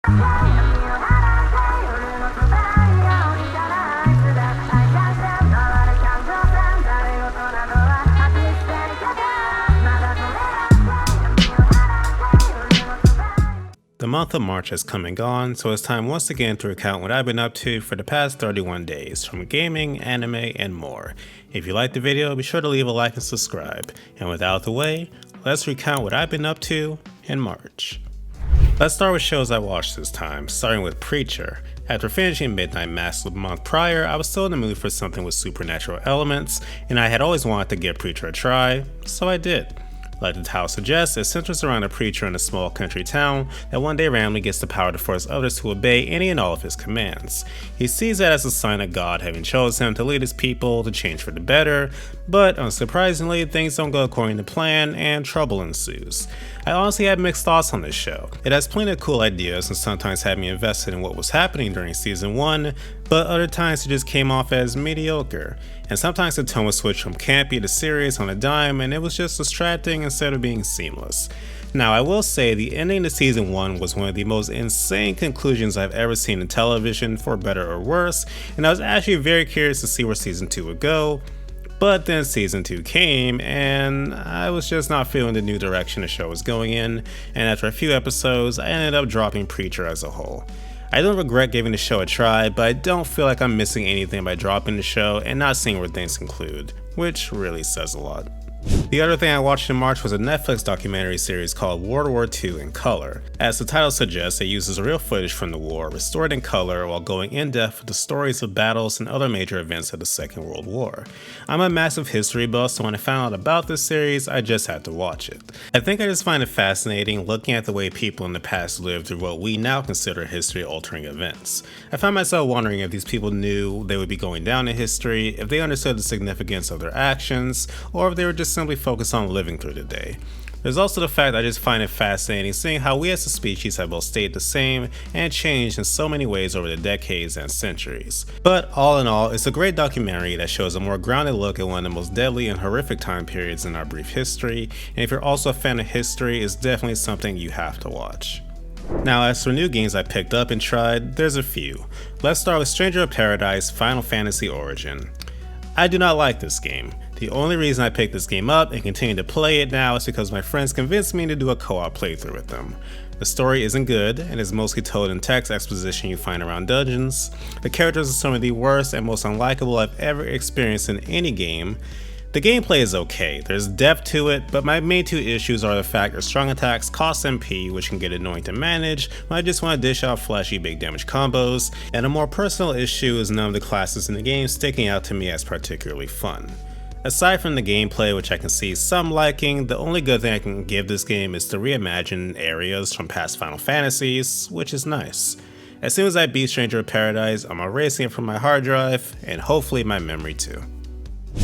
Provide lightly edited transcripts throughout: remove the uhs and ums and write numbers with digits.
The month of March has come and gone, so it's time once again to recount what I've been up to for the past 31 days, from gaming, anime, and more. If you liked the video, be sure to leave a like and subscribe. And without the way, let's recount what I've been up to in March. Let's start with shows I watched this time, starting with Preacher. After finishing Midnight Mass the month prior, I was still in the mood for something with supernatural elements, and I had always wanted to give Preacher a try, so I did. Like the title suggests, it centers around a preacher in a small country town that one day randomly gets the power to force others to obey any and all of his commands. He sees that as a sign of God having chosen him to lead his people to change for the better, but unsurprisingly, things don't go according to plan and trouble ensues. I honestly had mixed thoughts on this show. It has plenty of cool ideas and sometimes had me invested in what was happening during season 1, but other times it just came off as mediocre. And sometimes the tone would switch from campy to serious on a dime, and it was just distracting instead of being seamless. Now, I will say the ending to season 1 was one of the most insane conclusions I've ever seen in television, for better or worse, and I was actually very curious to see where season 2 would go. But then season 2 came, and I was just not feeling the new direction the show was going in, and after a few episodes, I ended up dropping Preacher as a whole. I don't regret giving the show a try, but I don't feel like I'm missing anything by dropping the show and not seeing where things conclude, which really says a lot. The other thing I watched in March was a Netflix documentary series called World War II in Color. As the title suggests, it uses real footage from the war, restored in color, while going in depth with the stories of battles and other major events of the Second World War. I'm a massive history buff, so when I found out about this series, I just had to watch it. I think I just find it fascinating looking at the way people in the past lived through what we now consider history-altering events. I find myself wondering if these people knew they would be going down in history, if they understood the significance of their actions, or if they were just simply focused on living through the day. There's also the fact I just find it fascinating seeing how we as a species have both stayed the same and changed in so many ways over the decades and centuries. But all in all, it's a great documentary that shows a more grounded look at one of the most deadly and horrific time periods in our brief history, and if you're also a fan of history, it's definitely something you have to watch. Now, as for new games I picked up and tried, there's a few. Let's start with Stranger of Paradise Final Fantasy Origin. I do not like this game. The only reason I picked this game up and continue to play it now is because my friends convinced me to do a co-op playthrough with them. The story isn't good and is mostly told in text exposition you find around dungeons. The characters are some of the worst and most unlikable I've ever experienced in any game. The gameplay is okay, there's depth to it, but my main two issues are the fact that strong attacks cost MP, which can get annoying to manage when I just want to dish out flashy big damage combos, and a more personal issue is none of the classes in the game sticking out to me as particularly fun. Aside from the gameplay, which I can see some liking, the only good thing I can give this game is to reimagine areas from past Final Fantasies, which is nice. As soon as I beat Stranger of Paradise, I'm erasing it from my hard drive, and hopefully my memory too.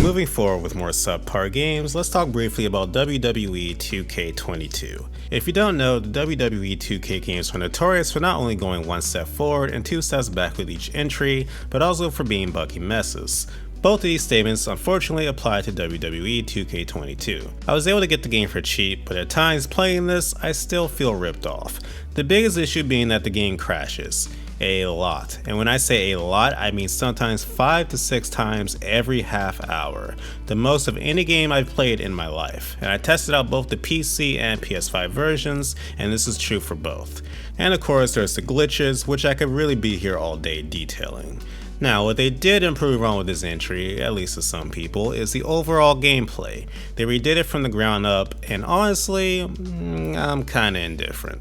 Moving forward with more subpar games, let's talk briefly about WWE 2K22. If you don't know, the WWE 2K games are notorious for not only going one step forward and two steps back with each entry, but also for being buggy messes. Both of these statements unfortunately apply to WWE 2K22. I was able to get the game for cheap, but at times playing this, I still feel ripped off. The biggest issue being that the game crashes. A lot. And when I say a lot, I mean sometimes 5 to 6 times every half hour. The most of any game I've played in my life. And I tested out both the PC and PS5 versions, and this is true for both. And of course there's the glitches, which I could really be here all day detailing. Now, what they did improve on with this entry, at least to some people, is the overall gameplay. They redid it from the ground up, and honestly, I'm kinda indifferent.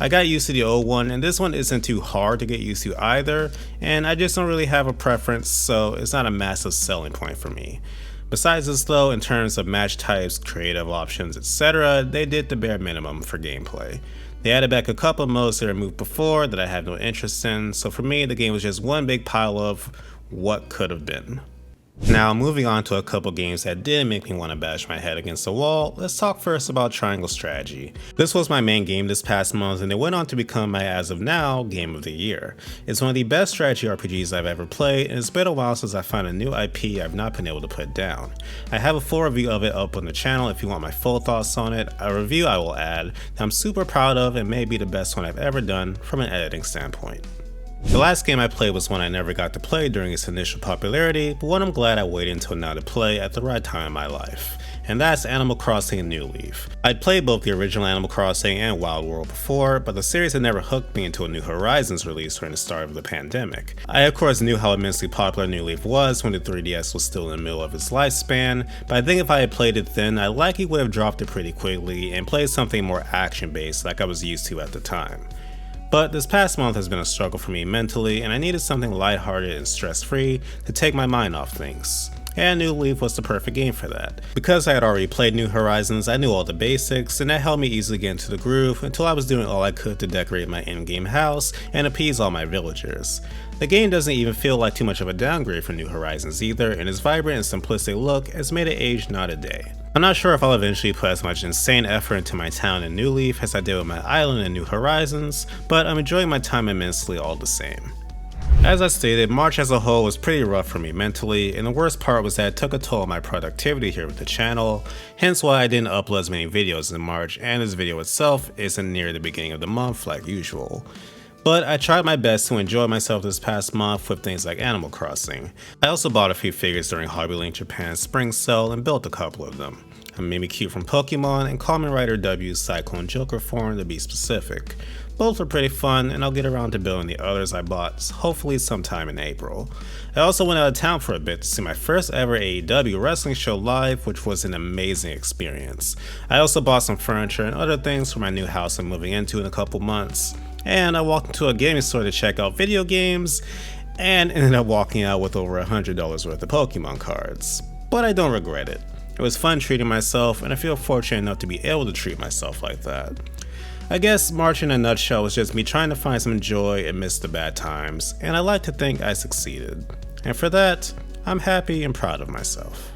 I got used to the old one, and this one isn't too hard to get used to either, and I just don't really have a preference, so it's not a massive selling point for me. Besides this though, in terms of match types, creative options, etc., they did the bare minimum for gameplay. They added back a couple modes they removed before that I had no interest in, so for me the game was just one big pile of what could have been. Now, moving on to a couple games that did make me want to bash my head against the wall, let's talk first about Triangle Strategy. This was my main game this past month, and it went on to become my, as of now, Game of the Year. It's one of the best strategy RPGs I've ever played, and it's been a while since I found a new IP I've not been able to put down. I have a full review of it up on the channel if you want my full thoughts on it, a review I will add that I'm super proud of and may be the best one I've ever done from an editing standpoint. The last game I played was one I never got to play during its initial popularity, but one I'm glad I waited until now to play at the right time in my life, and that's Animal Crossing New Leaf. I'd played both the original Animal Crossing and Wild World before, but the series had never hooked me until New Horizons release during the start of the pandemic. I of course knew how immensely popular New Leaf was when the 3DS was still in the middle of its lifespan, but I think if I had played it then, I likely would have dropped it pretty quickly and played something more action-based like I was used to at the time. But this past month has been a struggle for me mentally, and I needed something lighthearted and stress-free to take my mind off things. And New Leaf was the perfect game for that. Because I had already played New Horizons, I knew all the basics, and that helped me easily get into the groove until I was doing all I could to decorate my in-game house and appease all my villagers. The game doesn't even feel like too much of a downgrade from New Horizons either, and its vibrant and simplistic look has made it age not a day. I'm not sure if I'll eventually put as much insane effort into my town in New Leaf as I did with my island in New Horizons, but I'm enjoying my time immensely all the same. As I stated, March as a whole was pretty rough for me mentally, and the worst part was that it took a toll on my productivity here with the channel, hence why I didn't upload as many videos in March, and this video itself isn't near the beginning of the month like usual. But I tried my best to enjoy myself this past month with things like Animal Crossing. I also bought a few figures during HobbyLink Japan's spring sale and built a couple of them. A Mimikyu from Pokemon and Kamen Rider W's Cyclone Joker form to be specific. Both are pretty fun, and I'll get around to building the others I bought, hopefully sometime in April. I also went out of town for a bit to see my first ever AEW wrestling show live, which was an amazing experience. I also bought some furniture and other things for my new house I'm moving into in a couple months. And I walked into a gaming store to check out video games, and ended up walking out with over $100 worth of Pokemon cards. But I don't regret it. It was fun treating myself, and I feel fortunate enough to be able to treat myself like that. I guess March in a nutshell was just me trying to find some joy amidst the bad times, and I like to think I succeeded. And for that, I'm happy and proud of myself.